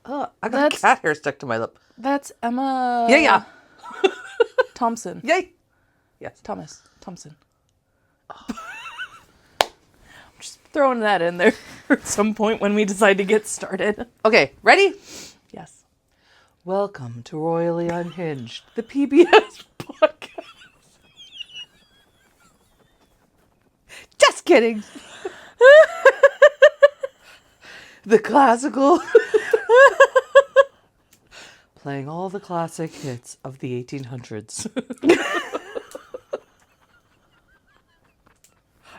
I got cat hair stuck to my lip. That's Emma... Yeah. Thompson. Yay. Yes. Thompson. I'm just throwing that in there at some point when we decide to get started. Okay, ready? Yes. Welcome to Royally Unhinged, the PBS podcast. Just kidding. The classical. Playing all the classic hits of the 1800s.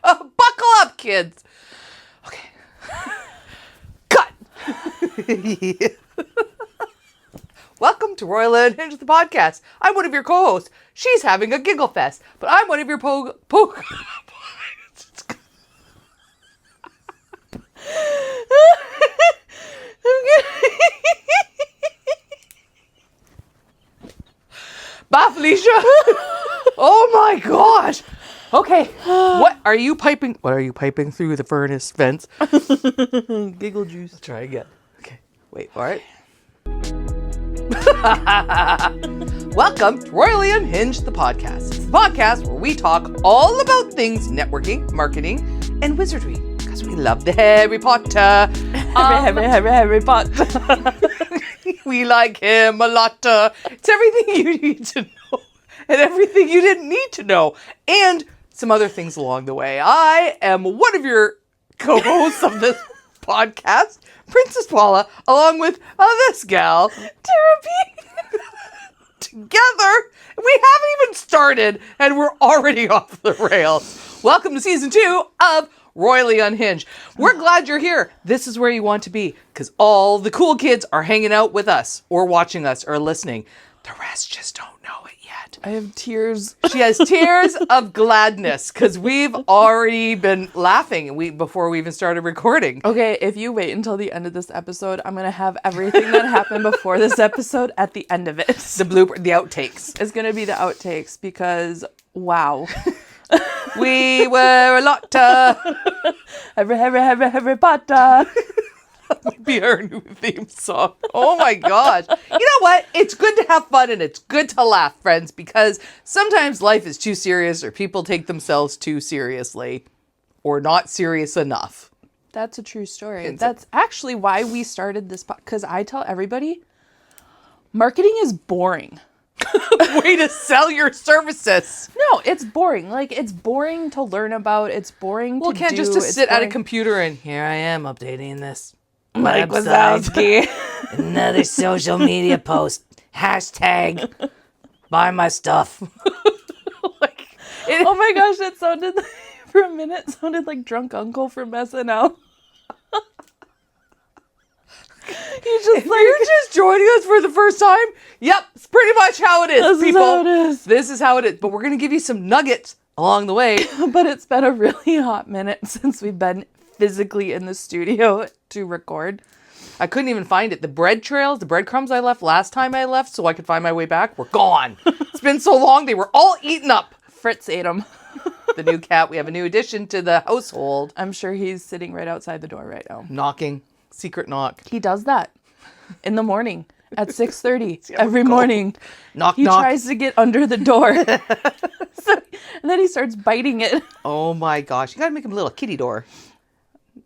Buckle up, kids. Okay. Cut. Yeah. Welcome to Royally Unhinged the Podcast. I'm one of your co-hosts. She's having a giggle fest, but I'm one of your Bye, Felicia. Oh my gosh. Okay. What are you piping through the furnace vents? Giggle juice. Let's try again. Okay. Wait, all right. Welcome to Royally Unhinged the Podcast. It's the podcast where we talk all about things networking, marketing, and wizardry. Because we love the Harry Potter. Harry Potter. We like him a lot. It's everything you need to know and everything you didn't need to know. And some other things along the way. I am one of your co-hosts of this podcast, Princess Paula, along with this gal, Tara P. Together, we haven't even started and we're already off the rails. Welcome to season 2 of Royally Unhinged. We're glad you're here. This is where you want to be because all the cool kids are hanging out with us or watching us or listening. The rest just don't know it yet. I have tears. She has tears of gladness because we've already been laughing before we even started recording. Okay, if you wait until the end of this episode, I'm going to have everything that happened before this episode at the end of it. The blooper, the outtakes. It's going to be the outtakes because, wow. We were a lot. Harry Potter. That might be our new theme song. Oh my gosh. You know what? It's good to have fun and it's good to laugh, friends, because sometimes life is too serious or people take themselves too seriously or not serious enough. That's a true story. That's actually why we started this because I tell everybody, marketing is boring. Way to sell your services. No, it's boring. Like, it's boring to learn about. It's boring to do. Can't just sit at a computer and here I am updating this Mike website. Wazowski. Another social media post. Hashtag buy my stuff. Oh my gosh, that sounded for a minute like Drunk Uncle from SNL. You're just joining us for the first time? Yep, it's pretty much how it is, people. How it is. This is how it is. But we're going to give you some nuggets along the way. But it's been a really hot minute since we've been physically in the studio to record. I couldn't even find it. The breadcrumbs I left last time I left so I could find my way back were gone. It's been so long, they were all eaten up. Fritz ate them. The new cat, we have a new addition to the household. I'm sure he's sitting right outside the door right now. Knocking. Secret knock. He does that in the morning at 6:30 every morning. Knock, he knock. Tries to get under the door. And then he starts biting it. Oh my gosh. You got to make him a little kitty door.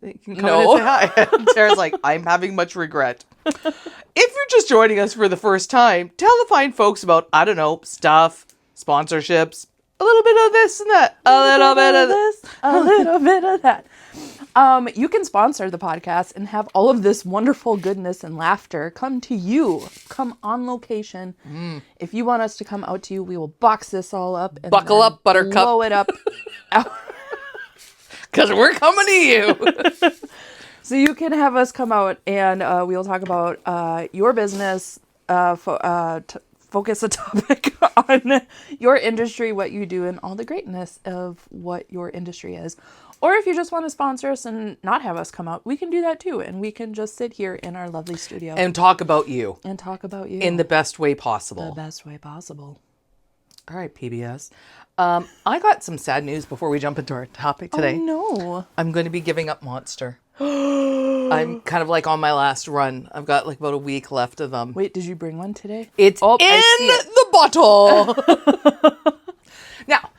You can come No. in and say hi. Sarah's like, I'm having much regret. If you're just joining us for the first time, tell the fine folks about, I don't know, stuff, sponsorships, a little bit of this and that. A little bit of this. A little bit of that. You can sponsor the podcast and have all of this wonderful goodness and laughter come to you. Come on location. If you want us to come out to you, we will box this all up. And Buckle up, Buttercup. Blow it up. Because we're coming to you. So you can have us come out and we'll talk about your business, focus a topic on your industry, what you do, and all the greatness of what your industry is. Or if you just want to sponsor us and not have us come out, we can do that too. And we can just sit here in our lovely studio. And talk about you. And talk about you. In the best way possible. The best way possible. All right, PBS. I got some sad news before we jump into our topic today. Oh, no. I'm going to be giving up Monster. I'm kind of like on my last run. I've got like about a week left of them. Wait, did you bring one today? It's I in see it. the bottle. Now,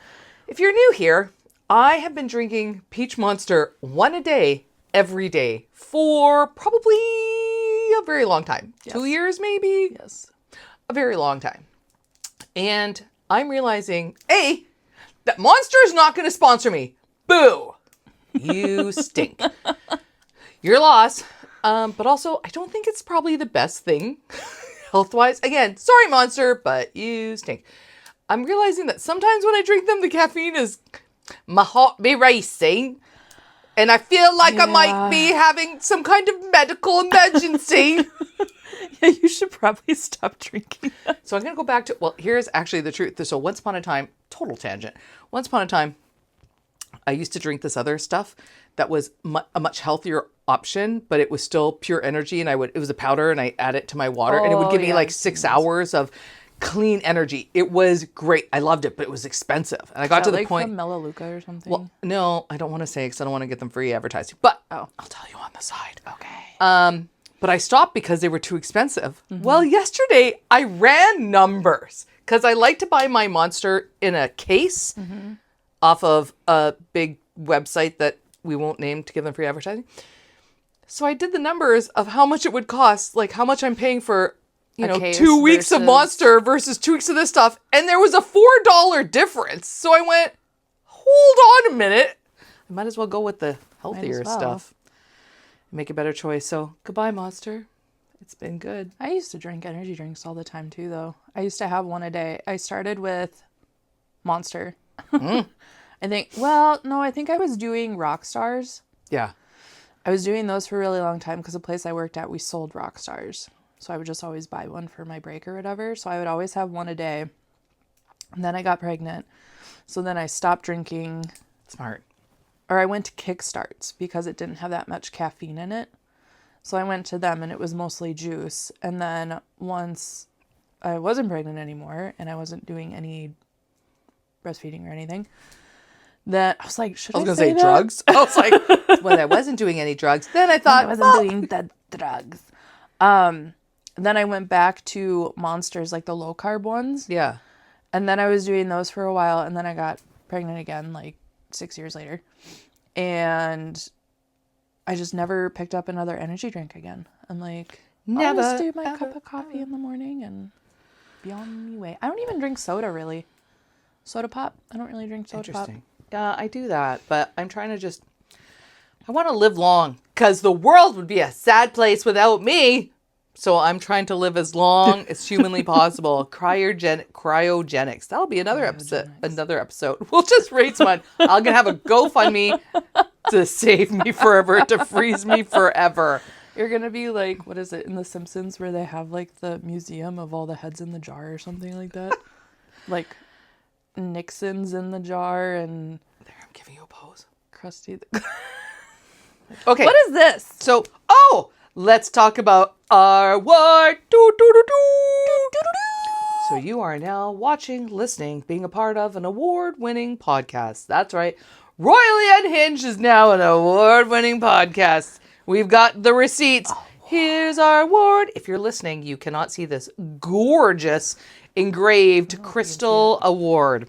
if you're new here, I have been drinking Peach Monster one a day, every day, for probably a very long time. Yes. 2 years, maybe? Yes. A very long time. And I'm realizing, A, that Monster is not going to sponsor me. Boo! You stink. Your loss. But also, I don't think it's probably the best thing health-wise. Again, sorry, Monster, but you stink. I'm realizing that sometimes when I drink them, the caffeine is my heart be racing. And I feel like I might be having some kind of medical emergency. Yeah, you should probably stop drinking that. So I'm going to go back to, well, here's actually the truth. So once upon a time, total tangent. Once upon a time, I used to drink this other stuff that was a much healthier option, but it was still pure energy. And it was a powder and I add it to my water and it would give me like 6 hours of clean energy. It was great. I loved it, but it was expensive. And I got to the point. From Melaleuca or something? Well, no, I don't want to say because I don't want to get them free advertising, but I'll tell you on the side. Okay. But I stopped because they were too expensive. Well, yesterday I ran numbers because I like to buy my Monster in a case off of a big website that we won't name to give them free advertising. So I did the numbers of how much it would cost, like how much I'm paying for, 2 weeks of Monster versus 2 weeks of this stuff. And there was a $4 difference. So I went, hold on a minute. I might as well go with the healthier stuff. Make a better choice. So goodbye, Monster. It's been good. I used to drink energy drinks all the time too, though. I used to have one a day. I started with Monster. I think I was doing Rock Stars. Yeah. I was doing those for a really long time because the place I worked at, we sold Rock Stars. So I would just always buy one for my break or whatever. So I would always have one a day. And then I got pregnant. So then I stopped drinking. Smart. Or I went to Kickstarts because it didn't have that much caffeine in it. So I went to them and it was mostly juice. And then once I wasn't pregnant anymore and I wasn't doing any breastfeeding or anything, then I was like, should I was say going to say drugs. I was like, when I wasn't doing any drugs, then I thought I wasn't doing the drugs. Then I went back to Monsters, like the low carb ones. Yeah. And then I was doing those for a while and then I got pregnant again, like 6 years later. And I just never picked up another energy drink again. I'm like, I'll just do my cup of coffee in the morning and be on my way. I don't even drink soda, really. Soda pop. I don't really drink soda pop. Yeah, I do that, but I'm trying to I want to live long because the world would be a sad place without me. So I'm trying to live as long as humanly possible. Cryogenics. That'll be another episode. We'll just raise one. I'm going to have a GoFundMe to save me forever, to freeze me forever. You're going to be like, what is it, in The Simpsons where they have like the museum of all the heads in the jar or something like that? Like Nixon's in the jar and... There, I'm giving you a pose. Krusty. Okay. What is this? So, let's talk about our what? So you are now watching, listening, being a part of an award-winning podcast. That's right. Royally Unhinged is now an award-winning podcast. We've got the receipts. Here's our award. If you're listening, you cannot see this gorgeous engraved crystal award.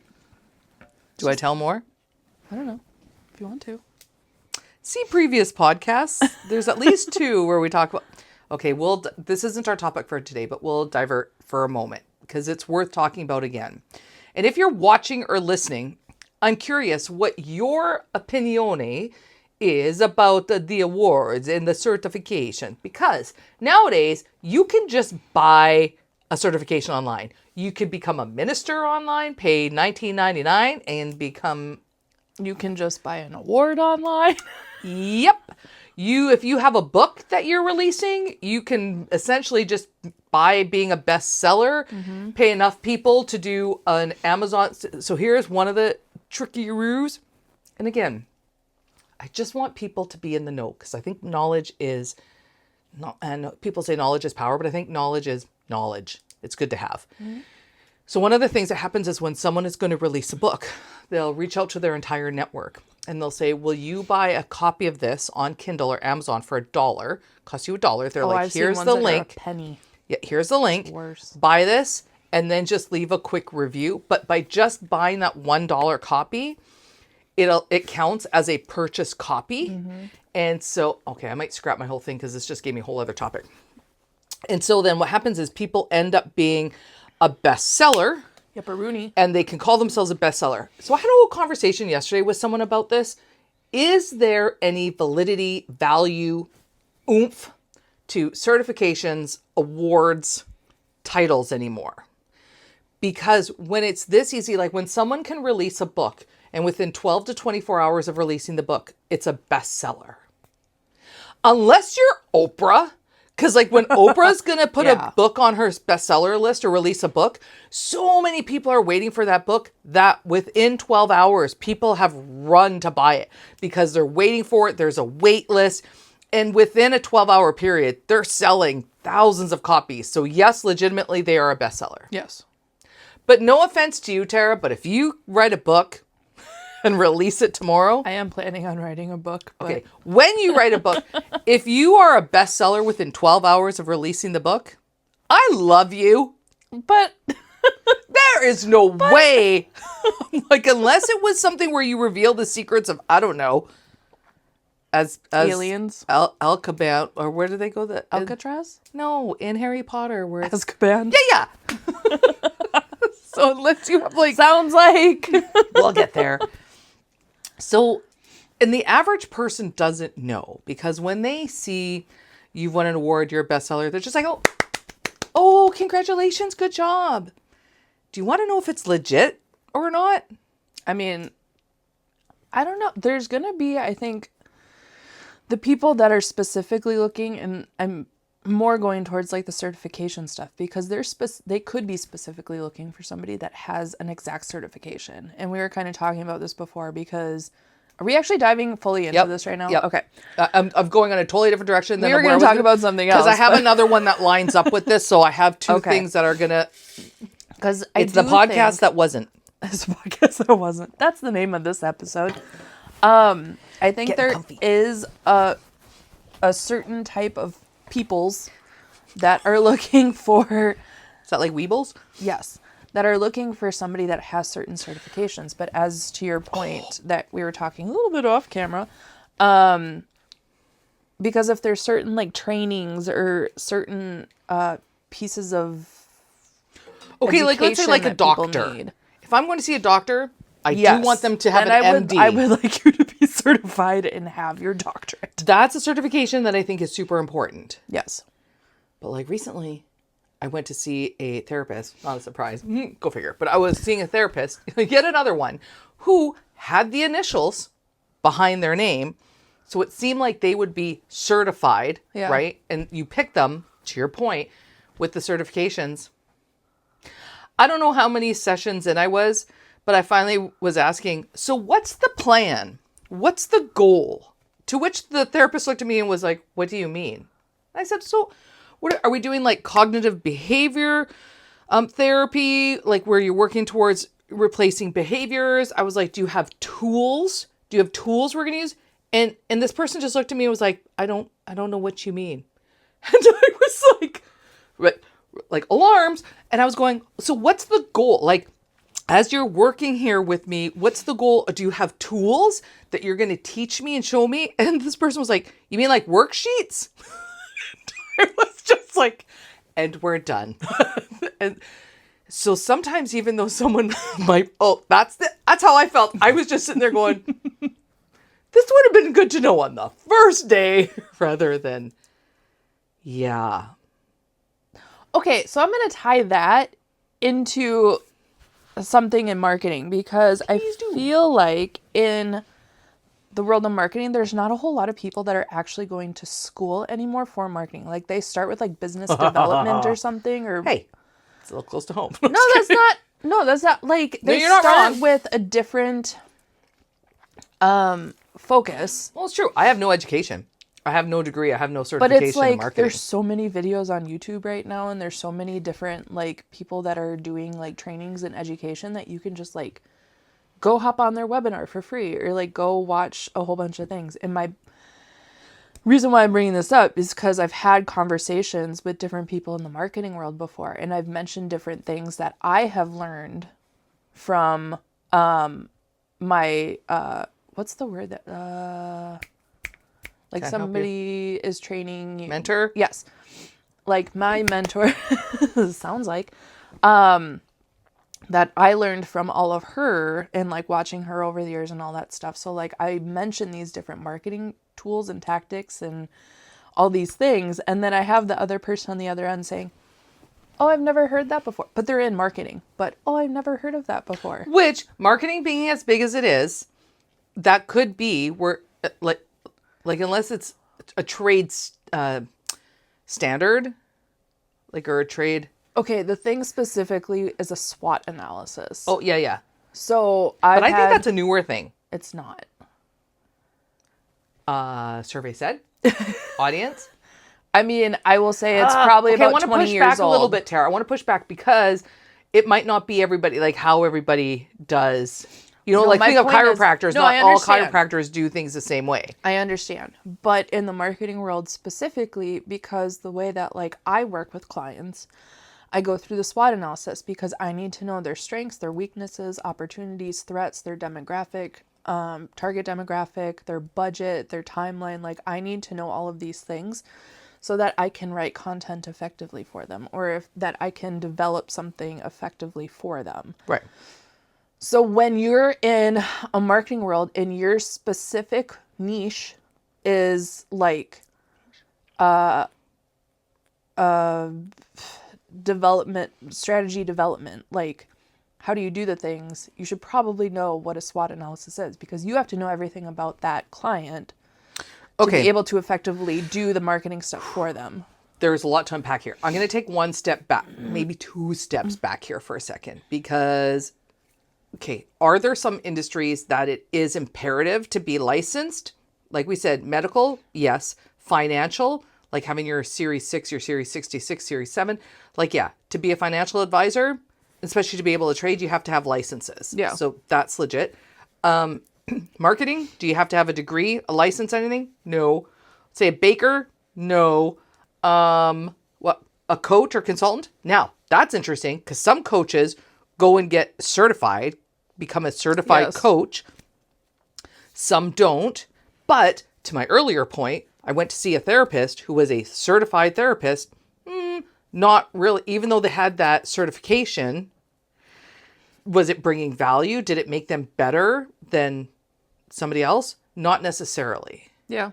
Do I tell more? I don't know. If you want to. See previous podcasts. There's at least 2 where we talk about... Okay, this isn't our topic for today, but we'll divert for a moment because it's worth talking about again. And if you're watching or listening, I'm curious what your opinione is about the awards and the certification. Because nowadays, you can just buy a certification online. You could become a minister online, pay $19.99, and become... You can just buy an award online. Yep. If you have a book that you're releasing, you can essentially just by being a bestseller, pay enough people to do an Amazon. So here's one of the tricky rules. And again, I just want people to be in the know because I think knowledge is not, and people say knowledge is power, but I think knowledge is knowledge. It's good to have. So one of the things that happens is when someone is going to release a book, they'll reach out to their entire network and they'll say, will you buy a copy of this on Kindle or Amazon for $1? Cost you $1. They're like, I've seen here's ones the that are a link. penny. Yeah, here's the link. Worse. Buy this and then just leave a quick review. But by just buying that $1 copy, it counts as a purchase copy. And so, okay, I might scrap my whole thing because this just gave me a whole other topic. And so then what happens is people end up being a bestseller. Yepperoonie. And they can call themselves a bestseller. So I had a whole conversation yesterday with someone about this. Is there any validity, value, oomph to certifications, awards, titles anymore? Because when it's this easy, like when someone can release a book and within 12 to 24 hours of releasing the book, it's a bestseller. Unless you're Oprah. Because like when Oprah's going to put a book on her bestseller list or release a book, so many people are waiting for that book that within 12 hours, people have run to buy it because they're waiting for it. There's a wait list. And within a 12-hour period, they're selling thousands of copies. So yes, legitimately, they are a bestseller. Yes. But no offense to you, Tara, but if you write a book and release it tomorrow. I am planning on writing a book. But... Okay. When you write a book, if you are a bestseller within 12 hours of releasing the book, I love you. But there is no way. Like, unless it was something where you reveal the secrets of, I don't know, as aliens, Alcazar, or where do they go? Alcatraz? No, in Harry Potter, where it's Azkaban. Yeah. So unless you have like, sounds like we'll get there. So, and the average person doesn't know because when they see you've won an award, you're a bestseller, they're just like, oh, congratulations, good job. Do you want to know if it's legit or not? I mean, I don't know. There's going to be, I think, the people that are specifically looking, and I'm more going towards like the certification stuff because they could be specifically looking for somebody that has an exact certification. And we were kind of talking about this before because are we actually diving fully into this right now? Yep. Okay. I'm going on a totally different direction. We were going to talk about something else. Because I have another one that lines up with this. So I have two things that are going to... Because it's the podcast that wasn't. It's the podcast that wasn't. That's the name of this episode. I think there is a certain type of peoples that are looking for... Is that like Weebles? Yes. That are looking for somebody that has certain certifications. But as to your point that we were talking a little bit off camera, because if there's certain like trainings or certain pieces of okay, like let's say like a doctor. If I'm going to see a doctor, I do want them to have an MD. I would like you to be certified and have your doctorate. That's a certification that I think is super important. Yes. But like recently, I went to see a therapist. Not a surprise. Go figure. But I was seeing a therapist, yet another one, who had the initials behind their name. So it seemed like they would be certified, right? And you pick them, to your point, with the certifications. I don't know how many sessions in I was, but I finally was asking, so what's the plan? What's the goal? To which the therapist looked at me and was like, what do you mean? I said, so what are we doing, like cognitive behavior therapy, like where you're working towards replacing behaviors? I was like, do you have tools? Do you have tools we're going to use? And this person just looked at me and was like, I don't know what you mean. And I was like alarms. And I was going, so what's the goal? Like, as you're working here with me, what's the goal? Do you have tools that you're going to teach me and show me? And this person was like, you mean like worksheets? I was just like, and we're done. And so sometimes even though someone might, that's how I felt. I was just sitting there going, this would have been good to know on the first day rather than, yeah. Okay, so I'm going to tie that into something in marketing because I feel like in the world of marketing, there's not a whole lot of people that are actually going to school anymore for marketing. Like they start with like business development or something or... Hey, it's a little close to home. No, that's not like they start with a different focus. Well, it's true. I have no education. I have no degree. I have no But certification it's in like, marketing. there's so many videos on YouTube right now, and there's so many different, like, people that are doing, like, trainings and education that you can just, like, go hop on their webinar for free, or, like, go watch a whole bunch of things. And my reason why I'm bringing this up is because I've had conversations with different people in the marketing world before, and I've mentioned different things that I have learned from my, what's the word that, like, Can I help somebody is training you. Mentor? Yes. Like, my mentor, sounds like, that I learned from all of her and, like, watching her over the years and all that stuff. So, like, I mentioned these different marketing tools and tactics and all these things. And then I have the other person on the other end saying, oh, I've never heard that before. But they're in marketing. But, oh, I've never heard of that before. Which, marketing being as big as it is, that could be where, like unless it's a trade standard, like, or a trade. Okay, the thing specifically is a SWOT analysis. Oh, yeah, yeah. So But I think that's a newer thing. It's not. Survey said. Audience. I mean, I will say it's probably Okay, I about want to 20 push years back old. a little bit, Tara. I want to push back because it might not be everybody, like, how everybody does. You know, No, like, my think of point is- chiropractors. No, Not I all understand. chiropractors do things the same way. I understand. But in the marketing world specifically, because the way that, like, I work with clients, I go through the SWOT analysis because I need to know their strengths, their weaknesses, opportunities, threats, their demographic, target demographic, their budget, their timeline. Like, I need to know all of these things so that I can write content effectively for them, or that I can develop something effectively for them. Right. So when you're in a marketing world and your specific niche is like strategy development, like, how do you do the things? You should probably know what a SWOT analysis is, because you have to know everything about that client to be able to effectively do the marketing stuff for them. There's a lot to unpack here. I'm going to take one step back, maybe two steps back here for a second, because, okay, are there some industries that it is imperative to be licensed? Like we said, medical, yes. Financial, like having your Series 6, your Series 66, Series 7. Like, yeah, to be a financial advisor, especially to be able to trade, you have to have licenses. Yeah. So that's legit. Marketing, do you have to have a degree, a license, anything? No. Say a baker? No. What, a coach or consultant? Now, that's interesting because some coaches go and get certified, become a certified Yes. coach. Some don't. But to my earlier point, I went to see a therapist who was a certified therapist. Not really, even though they had that certification, was it bringing value? Did it make them better than somebody else? Not necessarily. Yeah.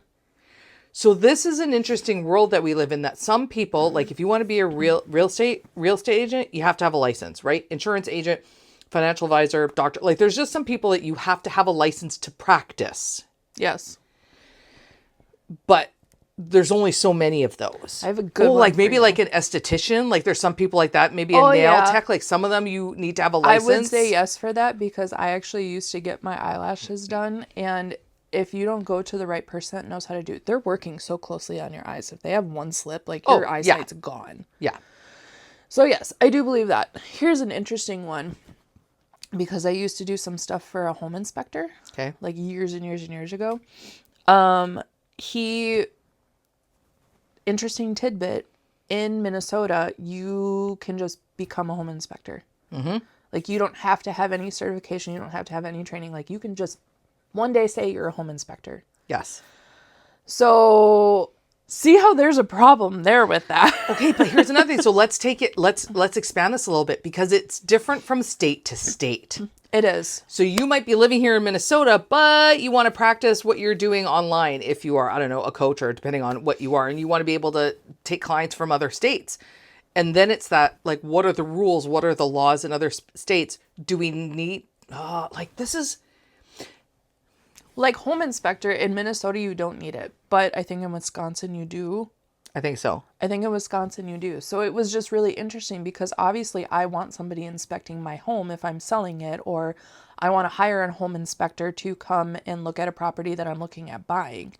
So this is an interesting world that we live in, that some people, like, if you want to be a real estate agent, you have to have a license, right? Insurance agent, financial advisor, doctor. Like, there's just some people that you have to have a license to practice. Yes. But there's only so many of those. I have a good one like for maybe you. like an esthetician. Like, there's some people like that. Maybe a Oh, nail yeah. tech. Like, some of them you need to have a I license. would say yes for that, because I actually used to get my eyelashes done, and if you don't go to the right person that knows how to do it, they're working so closely on your eyes. If they have one slip, like, your yeah. eyesight's gone. Yeah. So yes, I do believe that. Here's an interesting one, because I used to do some stuff for a home inspector. Okay. Like, years and years and years ago. Interesting tidbit, in Minnesota, you can just become a home inspector. Mm-hmm. Like, you don't have to have any certification. You don't have to have any training. Like, you can just one day say you're a home inspector. Yes. So see how there's a problem there with that. Okay, but here's another thing. So let's expand this a little bit, because it's different from state to state. It is. So you might be living here in Minnesota, but you want to practice what you're doing online if you are, I don't know, a coach, or depending on what you are, and you want to be able to take clients from other states. And then it's that, like, what are the rules? What are the laws in other states? Do we need, this is... Like, home inspector in Minnesota, you don't need it. But I think in Wisconsin you do. I think so. I think in Wisconsin you do. So it was just really interesting, because obviously I want somebody inspecting my home if I'm selling it, or I want to hire a home inspector to come and look at a property that I'm looking at buying.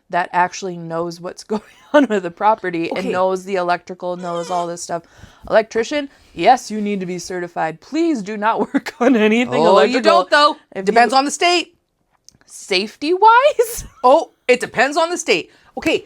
that actually knows what's going on with the property and knows the electrical, knows all this stuff. Electrician, yes, you need to be certified. Please do not work on anything electrical. You don't, though. It depends on the state. Safety-wise? Oh, it depends on the state. Okay,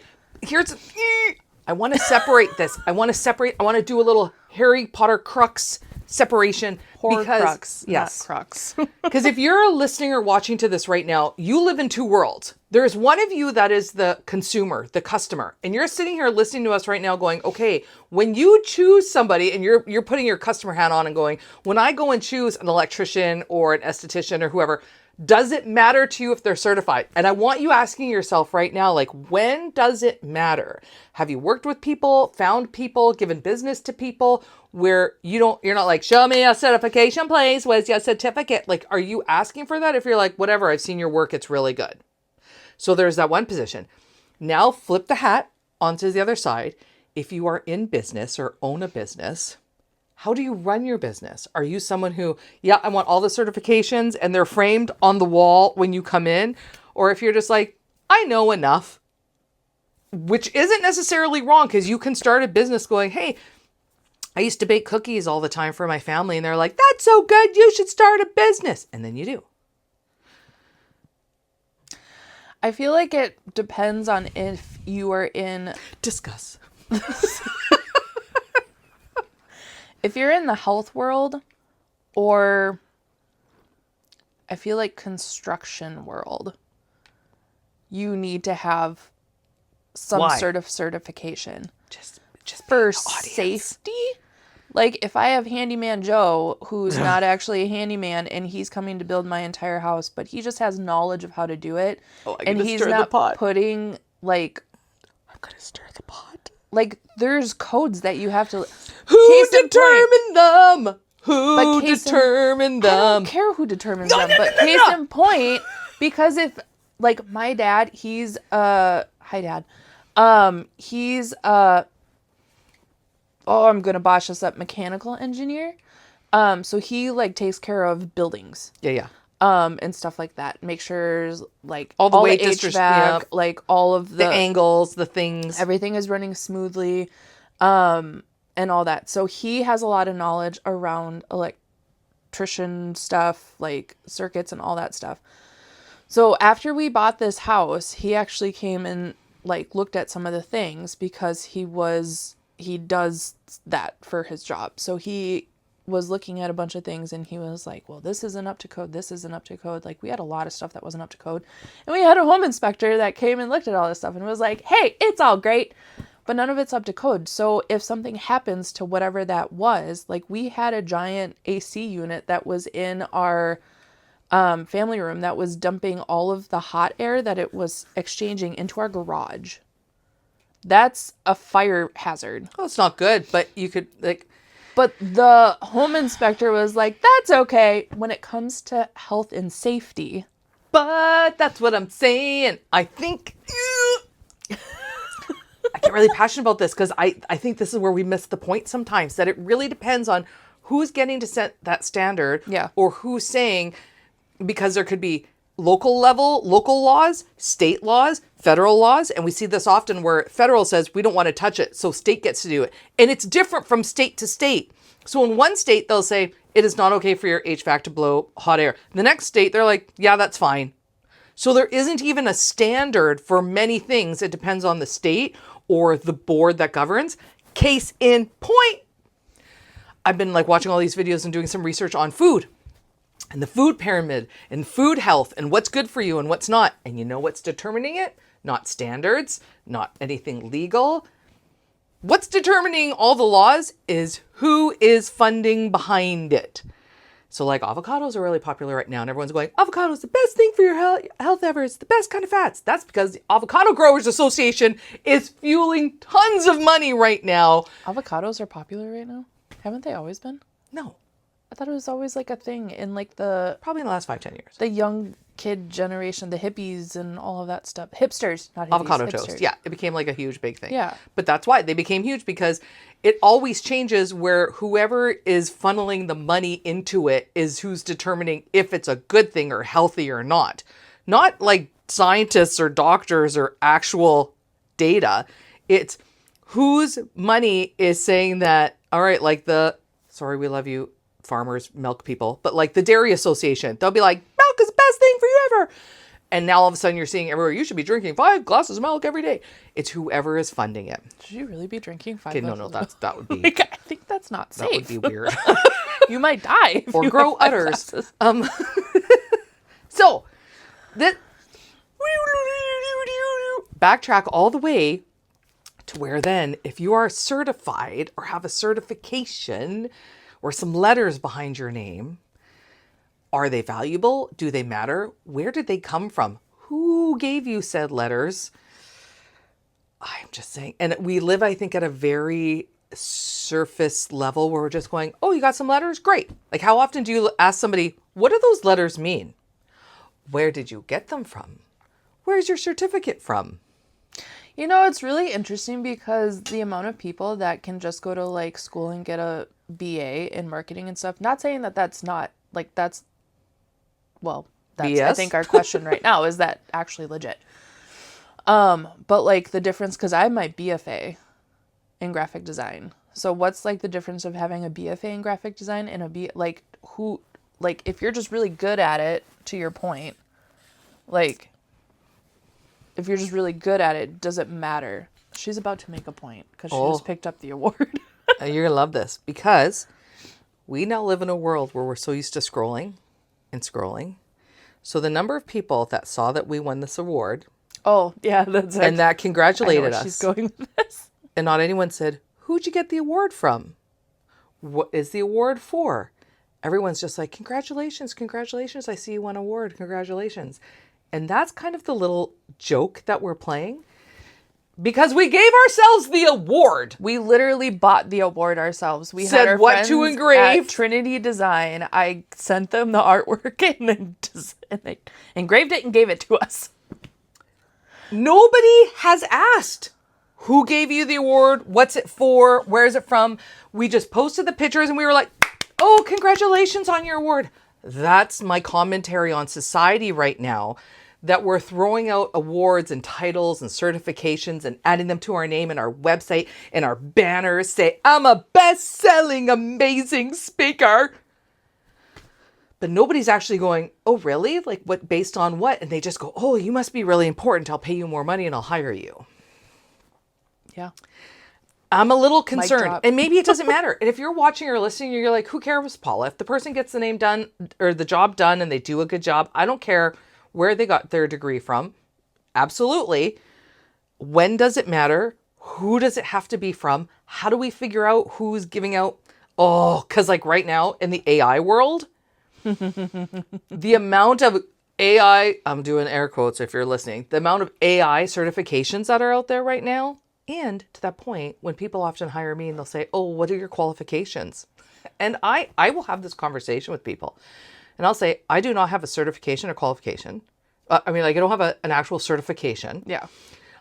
I want to separate this. I want to do a little Harry Potter crux separation. Crux, yes. not crux. Because if you're listening or watching to this right now, you live in two worlds. There's one of you that is the consumer, the customer. And you're sitting here listening to us right now going, okay, when you choose somebody and you're putting your customer hat on and going, when I go and choose an electrician or an esthetician or whoever, does it matter to you if they're certified? And I want you asking yourself right now, like, when does it matter? Have you worked with people, found people, given business to people where you're not like, show me a certification, please. Where's your certificate? Like, are you asking for that? If you're like, whatever, I've seen your work, it's really good. So there's that one position. Now flip the hat onto the other side. If you are in business or own a business, how do you run your business? Are you someone who, I want all the certifications and they're framed on the wall when you come in? Or if you're just like, I know enough, which isn't necessarily wrong, because you can start a business going, hey, I used to bake cookies all the time for my family. And they're like, that's so good. You should start a business. And then you do. I feel like it depends on if you are in... Discuss. If you're in the health world, or I feel like construction world, you need to have some sort of certification. Just for safety. Like, if I have Handyman Joe, who's not actually a handyman, and he's coming to build my entire house, but he just has knowledge of how to do it, and he's not putting, like... I'm going to stir the pot. Like, there's codes that you have to... Who determined them? Who determined them? I don't care who determines them, but case in point, because if, like, my dad, he's, hi, Dad. He's, I'm going to botch this up, mechanical engineer. So he, like, takes care of buildings. Yeah. And stuff like that. Make sure, like, all the weight HVAC, like, all of the angles, the things. Everything is running smoothly, and all that. So he has a lot of knowledge around electrician stuff, like circuits and all that stuff. So after we bought this house, he actually came and, like, looked at some of the things, because he does that for his job. So he was looking at a bunch of things, and he was like, well, this isn't up to code. This isn't up to code. Like, we had a lot of stuff that wasn't up to code. And we had a home inspector that came and looked at all this stuff and was like, hey, it's all great, but none of it's up to code. So if something happens to whatever that was, like, we had a giant AC unit that was in our family room that was dumping all of the hot air that it was exchanging into our garage. That's a fire hazard. Oh, it's not good, but you could, like... But the home inspector was like, that's okay when it comes to health and safety. But that's what I'm saying. I think... I get really passionate about this, because I think this is where we miss the point sometimes, that it really depends on who's getting to set that standard. Yeah. Or who's saying, because there could be local laws, state laws, federal laws. And we see this often where federal says, we don't want to touch it, so state gets to do it. And it's different from state to state. So in one state, they'll say, it is not okay for your HVAC to blow hot air. The next state, they're like, yeah, that's fine. So there isn't even a standard for many things. It depends on the state or the board that governs. Case in point, I've been, like, watching all these videos and doing some research on food and the food pyramid and food health and what's good for you and what's not. And you know what's determining it? Not standards, not anything legal. What's determining all the laws is who is funding behind it. So, like, avocados are really popular right now, and everyone's going, avocado is the best thing for your health ever. It's the best kind of fats. That's because the Avocado Growers Association is fueling tons of money right now. Avocados are popular right now? Haven't they always been? No. I thought it was always, like, a thing in, like, probably in the last 5-10 years. The young kid generation, the hippies and all of that stuff. Hipsters, not hippies. Avocado hipsters. toast. Yeah, it became, like, a huge, big thing. Yeah. But that's why they became huge, because it always changes where whoever is funneling the money into it is who's determining if it's a good thing or healthy or not. Not, like, scientists or doctors or actual data. It's whose money is saying that, all right, like sorry, we love you, farmers, milk people, but like the Dairy Association, they'll be like, milk is the best thing for you ever. And now all of a sudden you're seeing everywhere, you should be drinking 5 glasses of milk every day. It's whoever is funding it. Should you really be drinking 5 Okay, glasses no, of milk? that would be... Like, I think that's not safe. That would be weird. You might die if Or you grow have 5 udders. glasses. So, backtrack all the way to where then, if you are certified or have a certification or some letters behind your name, are they valuable? Do they matter? Where did they come from? Who gave you said letters? I'm just saying. And we live, I think, at a very surface level where we're just going, oh, you got some letters? Great. Like, how often do you ask somebody, what do those letters mean? Where did you get them from? Where's your certificate from? You know, it's really interesting because the amount of people that can just go to like school and get a BA in marketing and stuff, not saying that that's not like that's BS? I think our question right now is that actually legit. But like the difference, because I have my BFA in graphic design. So what's like the difference of having a BFA in graphic design and if you're just really good at it, to your point, like if you're just really good at it, does it matter? She's about to make a point because she just picked up the award. You're gonna love this because we now live in a world where we're so used to scrolling and scrolling. So the number of people that saw that we won this award, oh yeah, that's and that congratulated I know where us. she's going with this. And not anyone said, who'd you get the award from? What is the award for? Everyone's just like, congratulations, congratulations. I see you won an award. Congratulations. And that's kind of the little joke that we're playing because we gave ourselves the award. We literally bought the award ourselves. We Said had our what friends to engrave. at Trinity Design. I sent them the artwork and they engraved it and gave it to us. Nobody has asked who gave you the award, what's it for, where is it from. We just posted the pictures and we were like, oh, congratulations on your award. That's my commentary on society right now, that we're throwing out awards and titles and certifications and adding them to our name and our website and our banners say, I'm a best-selling, amazing speaker. But nobody's actually going, oh, really? Like, what, based on what? And they just go, oh, you must be really important. I'll pay you more money and I'll hire you. Yeah. I'm a little concerned. drop. And maybe it doesn't matter. And if you're watching or listening, you're like, who cares, Paula? If the person gets the name done or the job done and they do a good job, I don't care where they got their degree from. Absolutely. When does it matter? Who does it have to be from? How do we figure out who's giving out? Oh, because like right now in the AI world, the amount of AI, I'm doing air quotes if you're listening, the amount of AI certifications that are out there right now. And to that point, when people often hire me and they'll say, oh, what are your qualifications? And I will have this conversation with people. And I'll say, I do not have a certification or qualification. I don't have an actual certification. Yeah.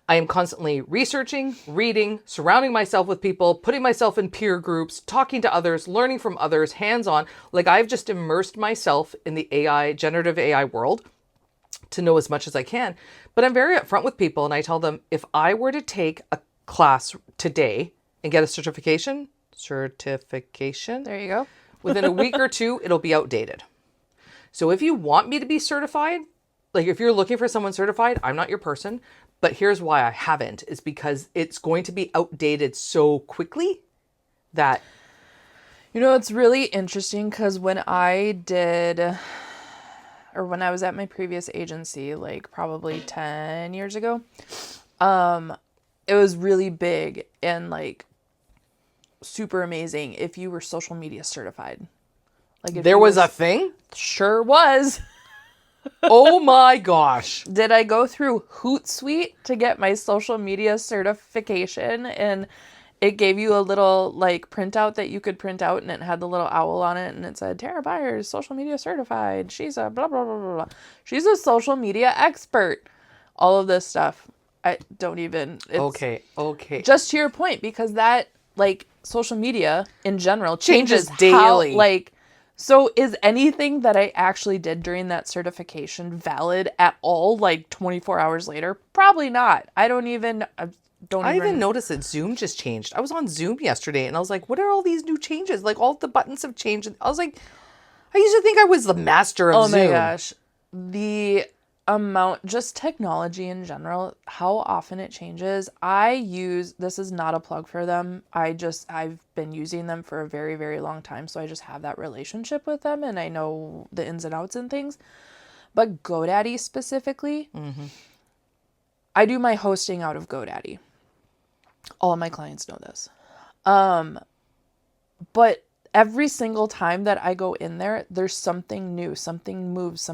I am constantly researching, reading, surrounding myself with people, putting myself in peer groups, talking to others, learning from others, hands-on. Like I've just immersed myself in the AI, generative AI world to know as much as I can. But I'm very upfront with people and I tell them, if I were to take a class today and get a certification, There you go. within a week or two, it'll be outdated. So if you want me to be certified, like if you're looking for someone certified, I'm not your person. But here's why I haven't, is because it's going to be outdated so quickly that... You know, it's really interesting because when I was at my previous agency, like probably 10 years ago, it was really big and like super amazing if you were social media certified. Like if there was a thing? Sure was. Oh my gosh. Did I go through Hootsuite to get my social media certification? And it gave you a little like printout that you could print out and it had the little owl on it and it said, Tara Byers, social media certified. She's a blah, blah, blah, blah, blah. She's a social media expert. All of this stuff. I don't even... Okay. Just to your point, because that like social media in general changes daily. how, like... So is anything that I actually did during that certification valid at all, like 24 hours later? Probably not. I even noticed that Zoom just changed. I was on Zoom yesterday and I was like, what are all these new changes? Like all the buttons have changed. And I was like, I used to think I was the master of Zoom. Oh my gosh. The amount, just technology in general, how often it changes. This is not a plug for them. I've been using them for a very, very long time. So I just have that relationship with them and I know the ins and outs and things. But GoDaddy specifically, I do my hosting out of GoDaddy. All of my clients know this. But every single time that I go in there, there's something new, something moves,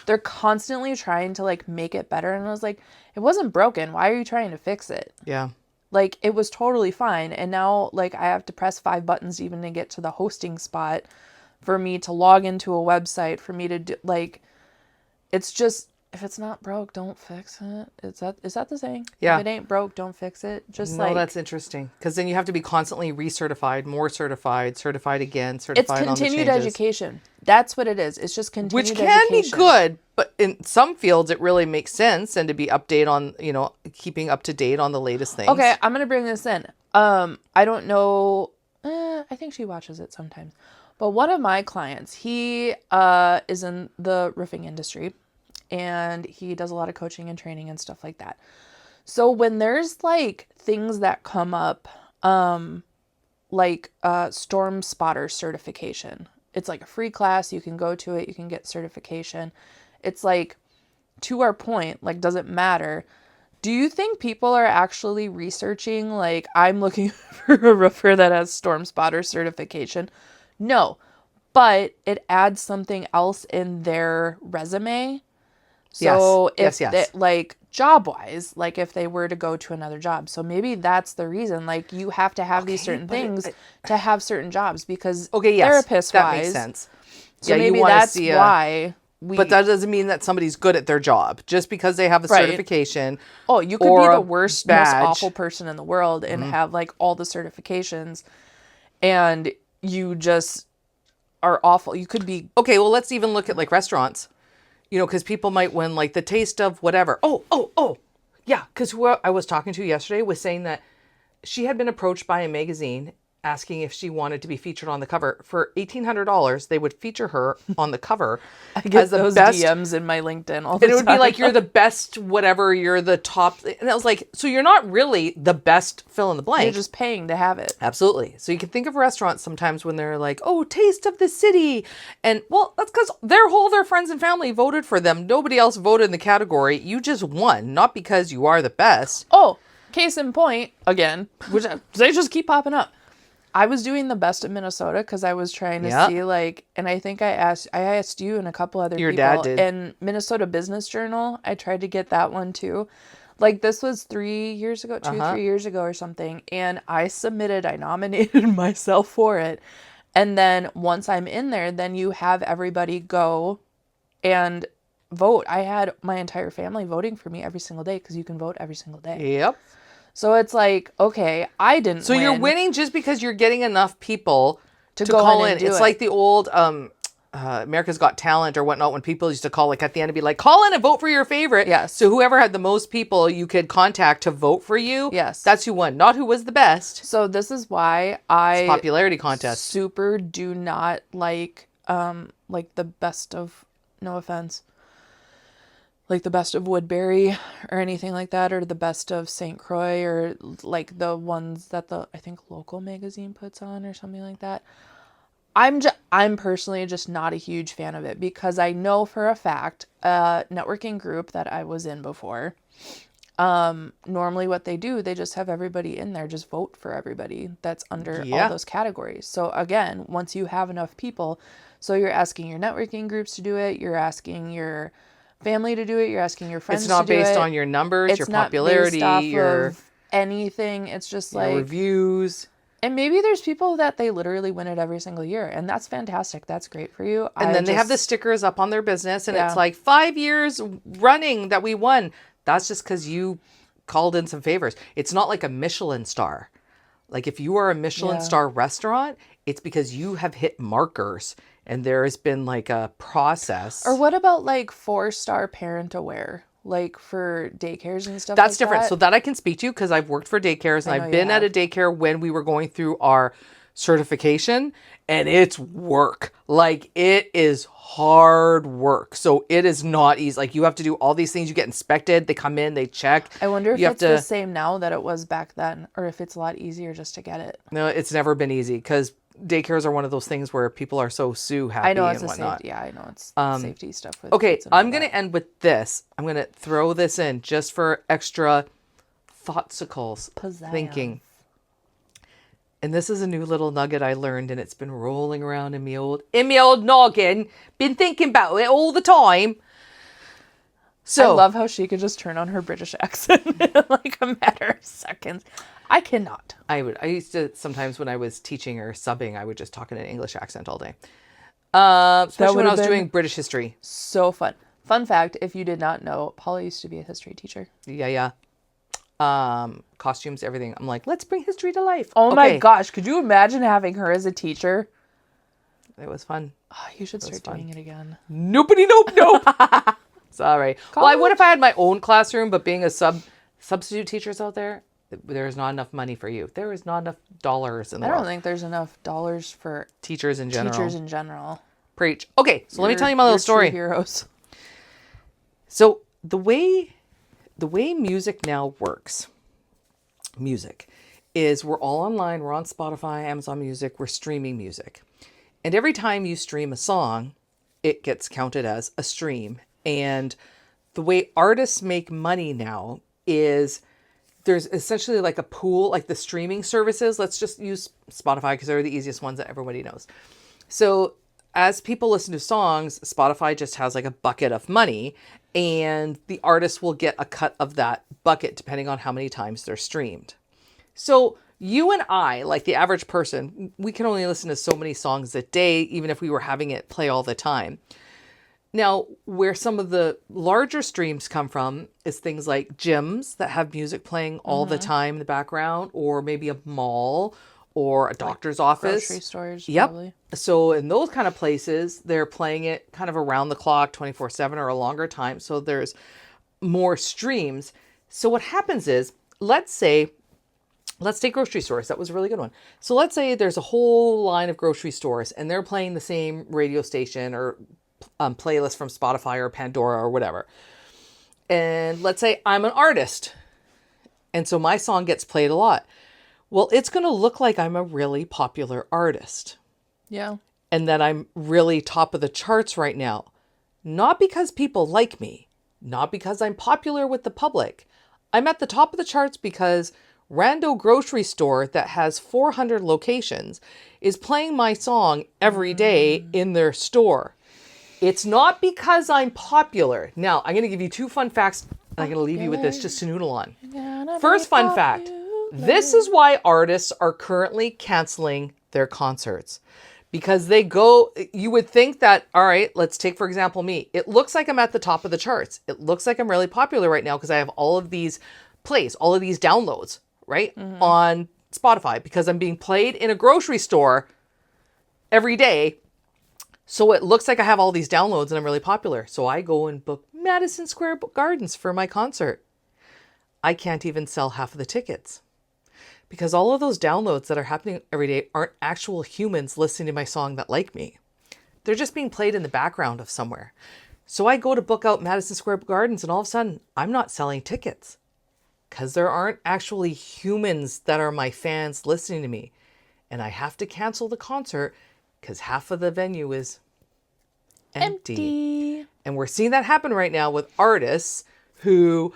they're constantly trying to like make it better. And I was like, it wasn't broken. Why are you trying to fix it? Yeah. Like it was totally fine. And now like I have to press 5 buttons even to get to the hosting spot for me to log into a website, for me to do like, it's just, if it's not broke, don't fix it. Is that the saying? Yeah. If it ain't broke, don't fix it. No, that's interesting. Because then you have to be constantly recertified, more certified, certified again, certified on the changes. It's continued education. That's what it is. It's just continued education. Which can be good, but in some fields it really makes sense and to be keeping up to date on the latest things. Okay, I'm going to bring this in. I don't know. I think she watches it sometimes. But one of my clients, he is in the roofing industry. And he does a lot of coaching and training and stuff like that. So when there's like things that come up, like storm spotter certification, it's like a free class. You can go to it. You can get certification. It's like, to our point, like, does it matter? Do you think people are actually researching, like, I'm looking for a roofer that has storm spotter certification? No, but it adds something else in their resume. So yes. Like job-wise, like if they were to go to another job. So maybe that's the reason, like you have to have these certain things to have certain jobs because therapist-wise. That makes sense. So maybe that's why but that doesn't mean that somebody's good at their job just because they have a certification. Oh, you could be the worst, most awful person in the world and have like all the certifications and you just are awful. You could be... Okay, well, let's even look at like restaurants. You know, because people might win like the taste of whatever. Oh. Yeah, because who I was talking to yesterday was saying that she had been approached by a magazine asking if she wanted to be featured on the cover. For $1,800, they would feature her on the cover. I get those DMs in my LinkedIn all the time. And it would be like, you're the best whatever, you're the top. And I was like, so you're not really the best fill in the blank. You're just paying to have it. Absolutely. So you can think of restaurants sometimes when they're like, oh, taste of the city. And well, that's because their friends and family voted for them. Nobody else voted in the category. You just won, not because you are the best. Oh, case in point, again, which they just keep popping up. I was doing the best of Minnesota because I was trying to see like, and I think I asked you and a couple other people. Your dad did. And Minnesota Business Journal, I tried to get that one too. Like this was 3 years ago, 3 years ago or something. And I nominated myself for it. And then once I'm in there, then you have everybody go and vote. I had my entire family voting for me every single day because you can vote every single day. Yep. So it's like, okay, I didn't So win. you're winning just because you're getting enough people to go call in in. and do It's it. like the old America's Got Talent or whatnot when people used to call like at the end and be like, call in and vote for your favorite. Yes. So whoever had the most people you could contact to vote for you. Yes. That's who won, not who was the best. So this is why I Popularity contest. super do not like the best of, no offense, like the best of Woodbury or anything like that, or the best of St. Croix, or like the ones that I think Local magazine puts on or something like that. I'm personally just not a huge fan of it because I know for a fact a networking group that I was in before, normally what they do, they just have everybody in there, just vote for everybody that's under all those categories. So again, once you have enough people, so you're asking your networking groups to do it, you're asking your family to do it, you're asking your friends to do it. It's not based on your numbers, your popularity, it's not based off your of anything. It's just like reviews. And maybe there's people that they literally win it every single year, and that's fantastic. That's great for you. And then they have the stickers up on their business, and it's like 5 years running that we won. That's just because you called in some favors. It's not like a Michelin star. Like if you are a Michelin star restaurant, it's because you have hit markers And there has been like a process. Or what about like 4-star parent aware? Like for daycares and stuff That's like different. that? So that I can speak to because I've worked for daycares and I know I've you been at a have. daycare when we were going through our certification, and it's work. Like it is hard work. So it is not easy. Like you have to do all these things. You get inspected. They come in, they check. I wonder if you have it's the same now that it was back then, or if it's a lot easier just to get it. No, it's never been easy because daycares are one of those things where people are so happy I know it's and whatnot. I know it's safety stuff. With Okay, kids and all I'm going to end with this. I'm going to throw this in just for extra thoughtsicles Pizzazz. thinking. And this is a new little nugget I learned, and it's been rolling around in me old noggin. Been thinking about it all the time. So I love how she could just turn on her British accent in like a matter of seconds. I cannot. I used to sometimes when I was teaching or subbing, I would just talk in an English accent all day. Especially when I was doing British history. So fun. Fun fact, if you did not know, Paula used to be a history teacher. Yeah. Costumes, everything. I'm like, let's bring history to life. Oh my gosh, could you imagine having her as a teacher? It was fun. Oh, you should start doing it again. Nope. Sorry. Well, what if I had my own classroom, but being a substitute teachers out there, there is not enough money for you. There is not enough dollars in the world. I don't think there's enough dollars for teachers in general. Preach. Okay, so let me tell you my little story. Heroes. So the way music now works, is we're all online. We're on Spotify, Amazon Music. We're streaming music. And every time you stream a song, it gets counted as a stream. And the way artists make money now is there's essentially like a pool, like the streaming services. Let's just use Spotify because they're the easiest ones that everybody knows. So as people listen to songs, Spotify just has like a bucket of money, and the artist will get a cut of that bucket depending on how many times they're streamed. So you and I, like the average person, we can only listen to so many songs a day, even if we were having it play all the time. Now, where some of the larger streams come from is things like gyms that have music playing all the time in the background, or maybe a mall or a doctor's office. Grocery stores, Yep. probably. So in those kind of places, they're playing it kind of around the clock, 24/7 or a longer time. So there's more streams. So what happens is, let's take grocery stores. That was a really good one. So let's say there's a whole line of grocery stores and they're playing the same radio station or playlist from Spotify or Pandora or whatever. And let's say I'm an artist. And so my song gets played a lot. Well, it's going to look like I'm a really popular artist. Yeah. And that I'm really top of the charts right now. Not because people like me. Not because I'm popular with the public. I'm at the top of the charts because rando grocery store that has 400 locations is playing my song every day in their store. It's not because I'm popular. Now, I'm going to give you 2 fun facts, and I'm going to leave you with this just to noodle on. First fun fact. This is why artists are currently canceling their concerts. Because you would think that, all right, let's take, for example, me. It looks like I'm at the top of the charts. It looks like I'm really popular right now because I have all of these plays, all of these downloads, right, on Spotify, because I'm being played in a grocery store every day. So it looks like I have all these downloads and I'm really popular. So I go and book Madison Square Gardens for my concert. I can't even sell half of the tickets because all of those downloads that are happening every day aren't actual humans listening to my song that like me. They're just being played in the background of somewhere. So I go to book out Madison Square Gardens and all of a sudden I'm not selling tickets because there aren't actually humans that are my fans listening to me. And I have to cancel the concert because half of the venue is empty. And we're seeing that happen right now with artists who,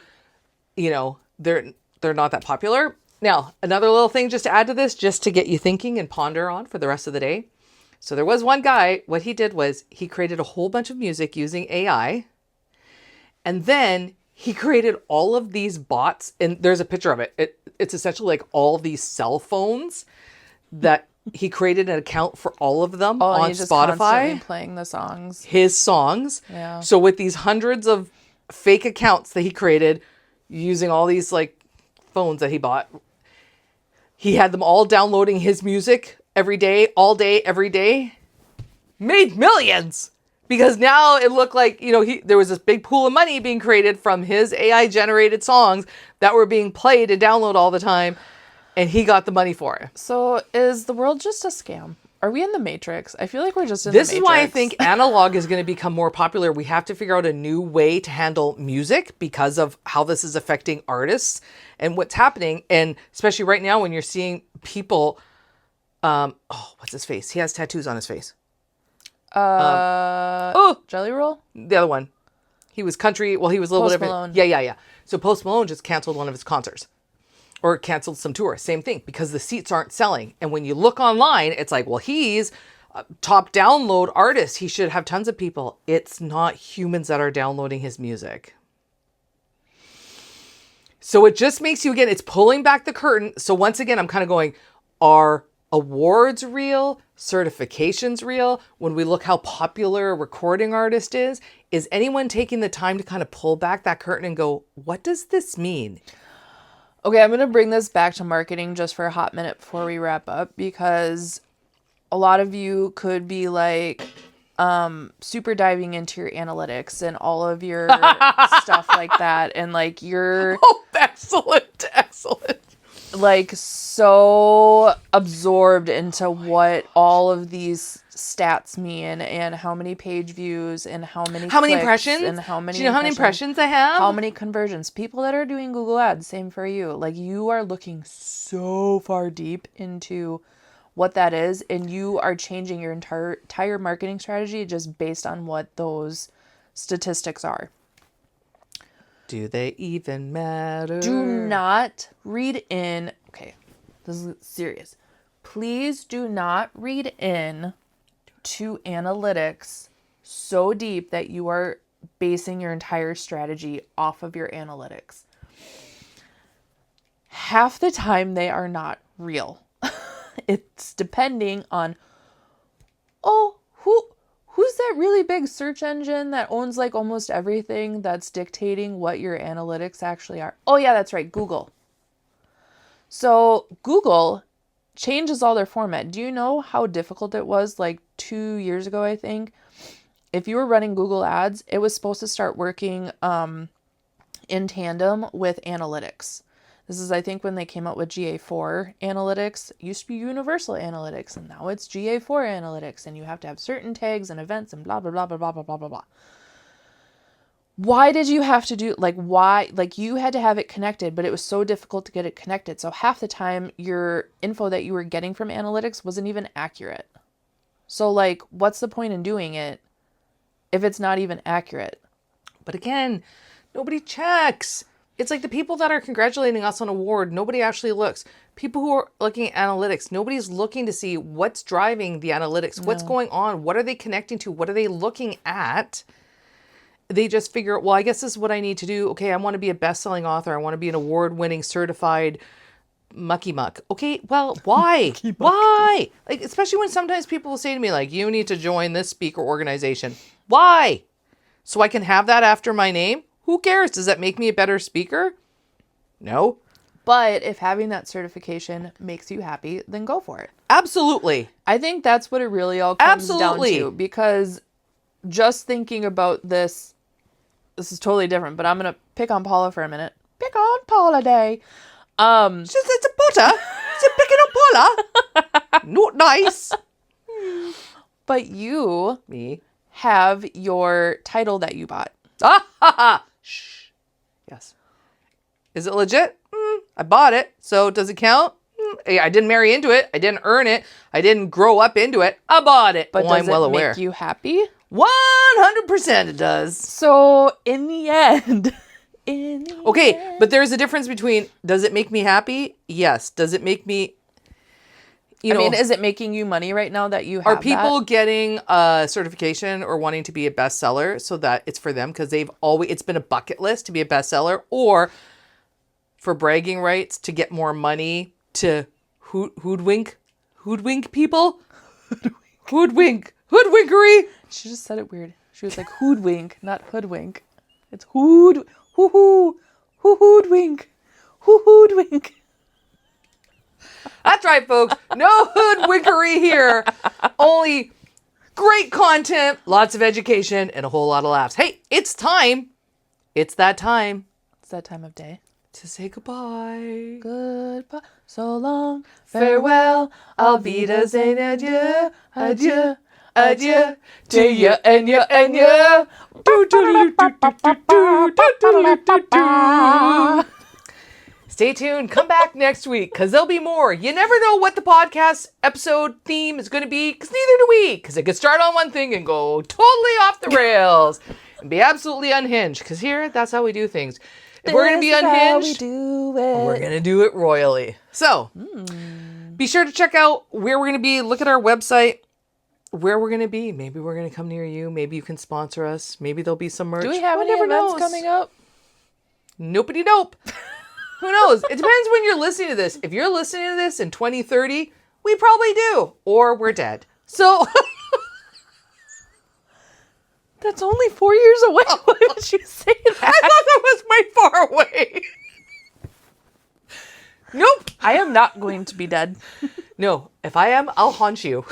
they're not that popular. Now, another little thing just to add to this, just to get you thinking and ponder on for the rest of the day. So there was one guy, what he did was he created a whole bunch of music using AI. And then he created all of these bots. And there's a picture of it. It's essentially like all these cell phones that he created an account for all of them on just Spotify. Constantly playing the songs. His songs. Yeah. So with these hundreds of fake accounts that he created using all these like phones that he bought, he had them all downloading his music every day, all day, every day. made millions. Because now it looked like, there was this big pool of money being created from his AI-generated songs that were being played and downloaded all the time, and he got the money for it. So is the world just a scam? Are we in the Matrix? I feel like we're just in the Matrix. This is why I think analog is going to become more popular. We have to figure out a new way to handle music because of how this is affecting artists and what's happening. And especially right now when you're seeing people, what's his face? He has tattoos on his face. Jelly Roll? The other one. He was country. Well, he was a little Post different. Malone. Yeah. So Post Malone just canceled one of his concerts. Or canceled some tours. Same thing. Because the seats aren't selling. And when you look online, it's like, well, he's a top download artist. He should have tons of people. It's not humans that are downloading his music. So it just makes you, again, it's pulling back the curtain. So once again, I'm kind of going, are awards real? Certifications real? When we look how popular a recording artist is anyone taking the time to kind of pull back that curtain and go, what does this mean? Okay, I'm going to bring this back to marketing just for a hot minute before we wrap up, because a lot of you could be like super diving into your analytics and all of your stuff like that. And like you're... Oh, excellent. Like so absorbed into what all of these stats mean and how many page views and how many impressions and how many do you know how many impressions I have? How many conversions? People that are doing Google ads, same for you. Like you are looking so far deep into what that is, and you are changing your entire marketing strategy just based on what those statistics are. Do they even matter? Do not read in. Okay, this is serious. Please do not read in to analytics so deep that you are basing your entire strategy off of your analytics. Half the time they are not real. It's depending on, who's that really big search engine that owns like almost everything that's dictating what your analytics actually are? Oh yeah, that's right, Google. So Google changes all their format. Do you know how difficult it was like 2 years ago, I think? If you were running Google ads, it was supposed to start working in tandem with analytics. This is, I think, when they came out with GA4 analytics. It used to be universal analytics, and now it's GA4 analytics, and you have to have certain tags and events and blah, blah, blah, blah, blah, blah, blah, blah, blah. Why did you have to do, you had to have it connected, but it was so difficult to get it connected. So half the time, your info that you were getting from analytics wasn't even accurate. So, what's the point in doing it if it's not even accurate? But again, nobody checks. It's like the people that are congratulating us on an award, nobody actually looks. People who are looking at analytics, nobody's looking to see what's driving the analytics, what's going on, what are they connecting to, what are they looking at. They just figure, well, I guess this is what I need to do. Okay, I want to be a best-selling author. I want to be an award-winning certified mucky muck. Okay, well, why? Why? Like, especially when sometimes people will say to me, like, you need to join this speaker organization. Why? So I can have that after my name? Who cares? Does that make me a better speaker? No. But if having that certification makes you happy, then go for it. Absolutely. I think that's what it really all comes down to. Because just thinking about this is totally different. But I'm going to pick on Paula for a minute. Pick on Paula Day. It's a potter. It's a picking on Paula. Not nice. But you Me. have your title that you bought. Ah, ha, ha. Shh. Yes. Is it legit? I bought it. So does it count? I didn't marry into it. I didn't earn it. I didn't grow up into it. I bought it. But I'm well aware. Make you happy? 100% it does. So in the end... Okay, but there's a difference between, does it make me happy? Yes. Does it make me... is it making you money right now that you have? Are people getting a certification or wanting to be a bestseller so that it's for them because it's been a bucket list to be a bestseller, or for bragging rights to get more money to hoodwink people? Hoodwinkery? She just said it weird. She was like hoodwink, not hoodwink. It's hoodwink. Hoodwink. That's right, folks. No hoodwinkery here. Only great content, lots of education, and a whole lot of laughs. Hey, it's time. It's that time. It's that time of day. To say goodbye. Goodbye. So long. Farewell. I'll be to saying adieu. Adieu. Adieu. To you and you and you. Stay tuned. Come back next week because there'll be more. You never know what the podcast episode theme is going to be because neither do we. Because it could start on one thing and go totally off the rails and be absolutely unhinged. Because here, that's how we do things. If we're going to be unhinged, we're going to do it royally. So, be sure to check out where we're going to be. Look at our website, where we're going to be. Maybe we're going to come near you. Maybe you can sponsor us. Maybe there'll be some merch. Do we have any events coming up? Nopey nope. Who knows? It depends when you're listening to this. If you're listening to this in 2030, we probably do. Or we're dead. So... That's only 4 years away. Why would you say that? I thought that was way far away. Nope. I am not going to be dead. No, if I am, I'll haunt you.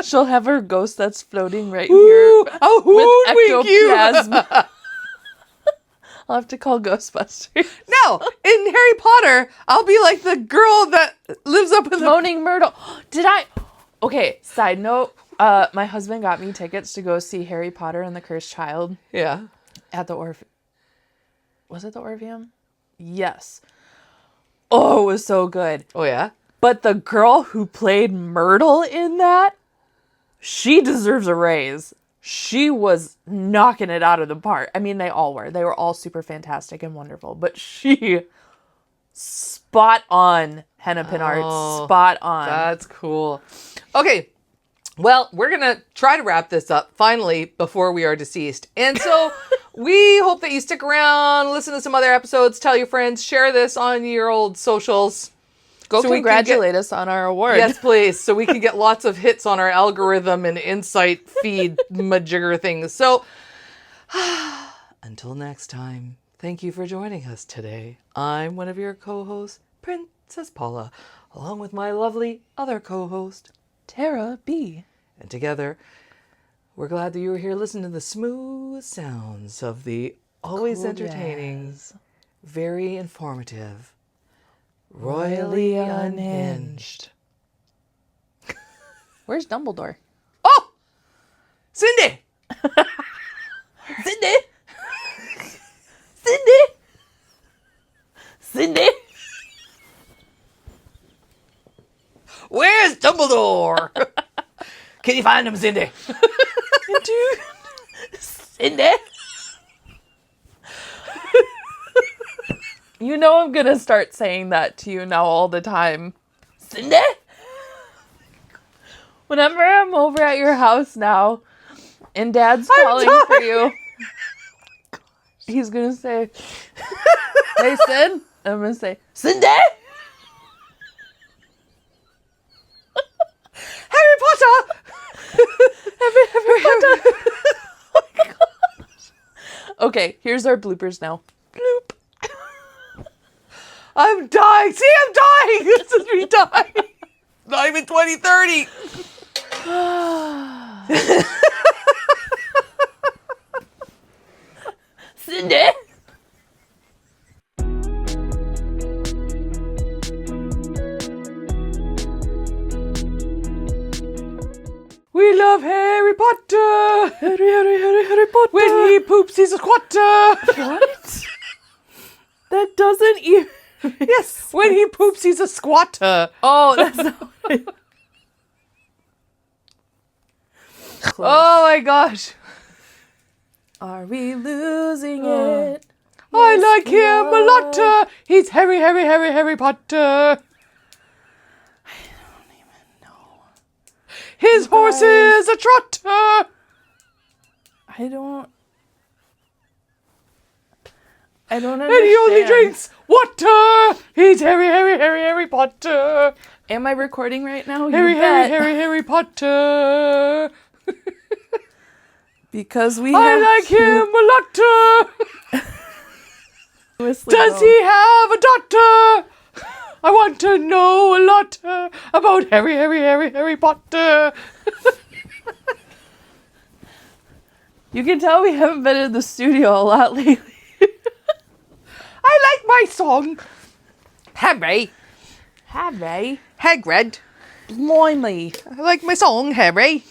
She'll have her ghost that's floating right Ooh, here I'll with hoodwink you. ectoplasm. I'll have to call Ghostbusters. No, in Harry Potter, I'll be like the girl that lives up in the... Moaning Myrtle. Did I... Okay, side note. My husband got me tickets to go see Harry Potter and the Cursed Child. Yeah. At the Was it the Orpheum? Yes. Oh, it was so good. Oh, yeah? But the girl who played Myrtle in that, she deserves a raise. She was knocking it out of the park. I mean, they all were. They were all super fantastic and wonderful. But she... Spot on, Hennepin Arts. Spot on. That's cool. Okay. Well, we're going to try to wrap this up finally before we are deceased. And so we hope that you stick around, listen to some other episodes, tell your friends, share this on your old socials. Go congratulate us on our award. Yes, please. So we can get lots of hits on our algorithm and insight feed majigger things. So until next time, thank you for joining us today. I'm one of your co-hosts, Princess Paula, along with my lovely other co-host, Tara B. And together, we're glad that you were here listening to the smooth sounds of the always Cool entertaining, jazz. very informative, Royally Unhinged. Where's Dumbledore? Oh! Cindy! Cindy! Cindy! Cindy! Where's Dumbledore? Can you find him, Cindy? Dude. Cindy! You know I'm gonna start saying that to you now all the time. Cindy! Whenever I'm over at your house now, and Dad's calling for you, he's gonna say, "Hey, Sid." I'm gonna say, "Cindy!" Harry Potter! Harry Potter! Oh my gosh. Okay, here's our bloopers now. Bloop. I'm dying. See, I'm dying. This is me dying. Not even 2030. Cindy! We love Harry Potter. Harry Potter. When he poops, he's a squatter. What? That doesn't even... Yes, when he poops, he's a squatter. Oh, that's not what it... Oh my gosh. Are we losing it? I Yes, like we him a are. lot. He's Harry Potter. His horse is a trotter. I don't understand. And he only drinks water. He's Harry Potter. Am I recording right now? Harry Potter. Because we I have like him a lot. continuously Does go. he have a daughter? I want to know a lot about Harry Potter. You can tell we haven't been in the studio a lot lately. I like my song. Harry. Harry. Hagrid. Blimey. I like my song, Harry.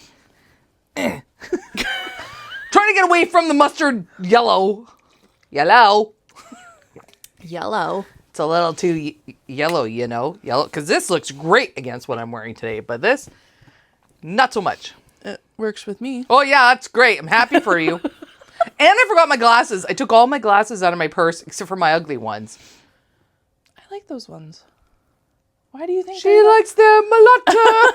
Trying to get away from the mustard yellow. Yellow. Yellow. It's a little too yellow, you know. Yellow. Because this looks great against what I'm wearing today. But this, not so much. It works with me. Oh, yeah, that's great. I'm happy for you. And I forgot my glasses. I took all my glasses out of my purse except for my ugly ones. I like those ones. Why do you think She likes them a lot.